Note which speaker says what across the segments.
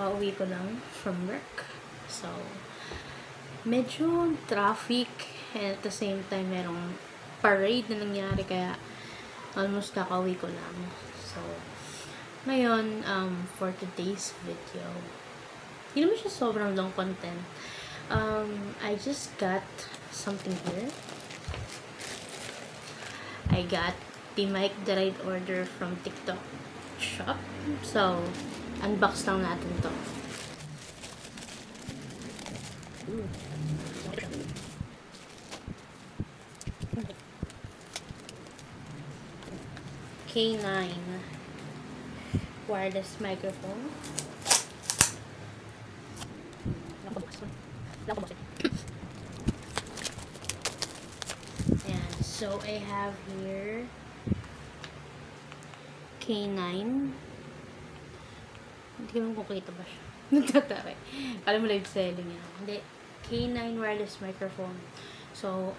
Speaker 1: kakauwi ko lang from work. So, medyo traffic and at the same time merong parade na nangyari kaya almost kakauwi ko lang. So, ngayon, for today's video, hindi naman siya sobrang long content. I just got something here. I got the mic that I'd order from TikTok shop. So, unbox lang natin to. K9 wireless microphone. Ayan, so I have here K9. Hindi ko kung kita ba siya. Nagtatari. Kala mo live selling yan. Hindi. K9 wireless microphone. So,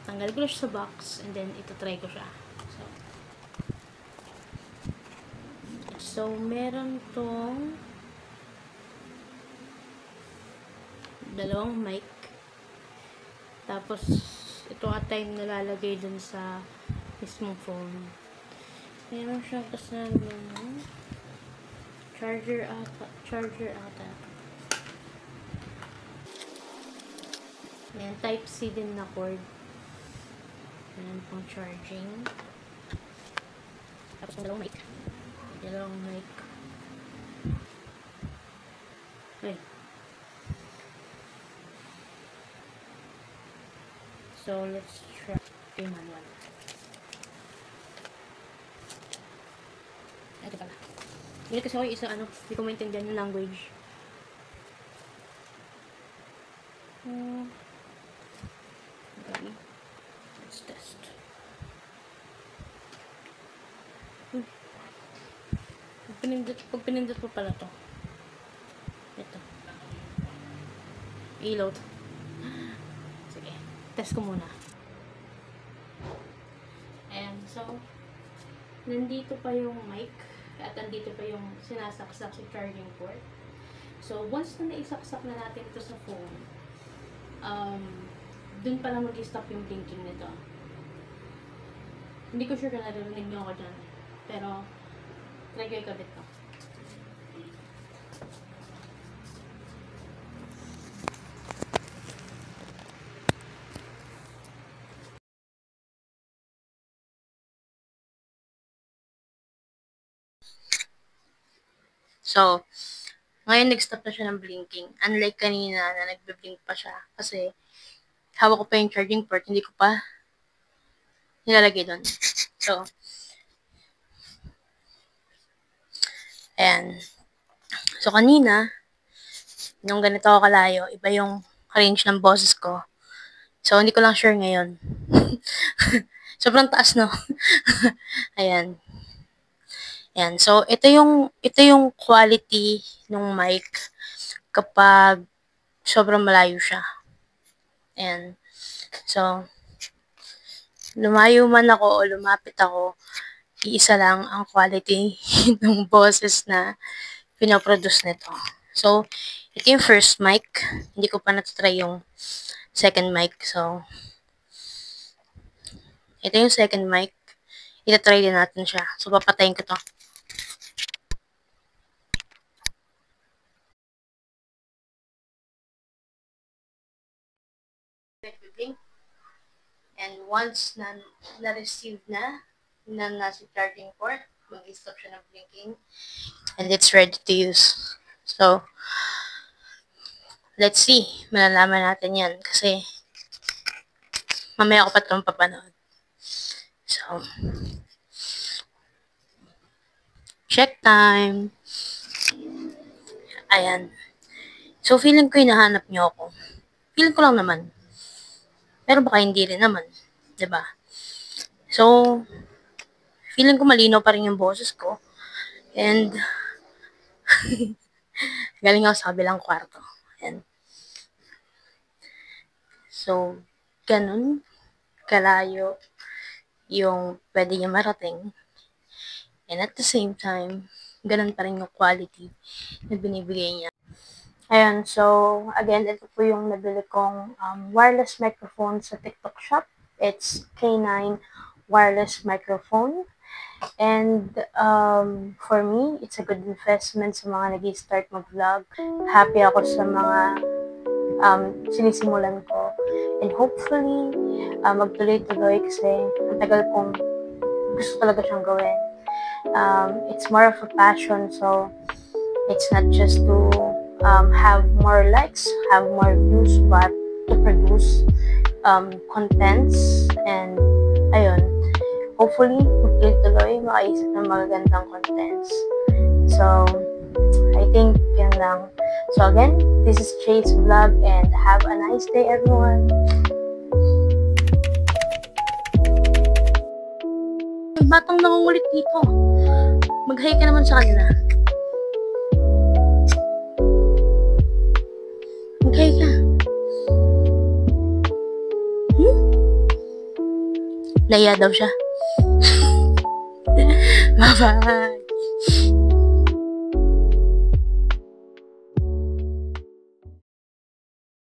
Speaker 1: tanggal ko na siya sa box and then ito-try ko siya. So, meron tong dalawang mic. Tapos, ito at time nalalagay dun sa mismong phone. Meron siyang kasama charger ata. Ayan, type C din na cord. Ayan pang charging. Tapos yung dalawang mic. Wait. So, let's try yung manual. Ito pala. Hindi kasi ako yung isa, hindi ko maintindihan yung language. Okay. Let's test. Pag pinindot po pala to. Ito. Reload. Sige. Test ko muna. And so, nandito pa yung mic. At nandito pa yung sinasaksak sa charging port. So, once na naisaksak na natin ito sa phone, dun pa lang mag-stop yung blinking nito. Hindi ko sure kung narinig nyo ako dyan. Pero, try ko ikabit to. So, ngayon nag-stop na siya ng blinking. Unlike kanina na nagbe-blink pa siya. Kasi, hawak ko pa yung charging port, hindi ko pa nilalagay doon. So, ayan. So, kanina, nung ganito ako kalayo, iba yung range ng boses ko. So, hindi ko lang sure ngayon. Sobrang taas, no? Ayan. Ayan. So, ito yung quality ng mic kapag sobrang malayo siya. Ayan. So, lumayo man ako o lumapit ako, iisa lang ang quality ng boses na pinoproduce nito. So, ito yung first mic. Hindi ko pa natry yung second mic. So, ito yung second mic. Itatry din natin siya. So, papatayin ko to. And once na-receive na nasa charging port, mag-stop siya ng blinking. And it's ready to use. So, let's see. Malalaman natin yan. Kasi, mamaya ko pa itong papanood. So, check time. Ayan. So, feeling ko hinahanap niyo ako. Feeling ko lang naman. Pero baka hindi rin naman. 'Di ba? So, feeling ko malinaw pa rin yung boses ko. And, galing ako sa kabilang kwarto. Ayan. So, ganun kalayo yung pwede niya marating. And at the same time, ganun pa rin yung quality na binibigay niya. Ayan, so, again, ito po yung nabili kong wireless microphone sa TikTok shop. It's K9 wireless microphone. And for me, it's a good investment sa mga nag-start mag-vlog. Happy ako sa mga sinisimulan ko. And hopefully, magtuloy-tuloy kasi ang tagal kong gusto talaga siyang gawin. It's more of a passion, so it's not just to have more likes, have more views, but to produce contents. And ayun, hopefully, magtuloy-tuloy, makaisip ng magagandang contents. So, I think yun lang. So again, this is Chase Vlog and have a nice day, everyone. May batang nangungulit dito. Mag-hi ka naman sa kanila. Mag-hi ka. Naiya daw siya. Bye-bye.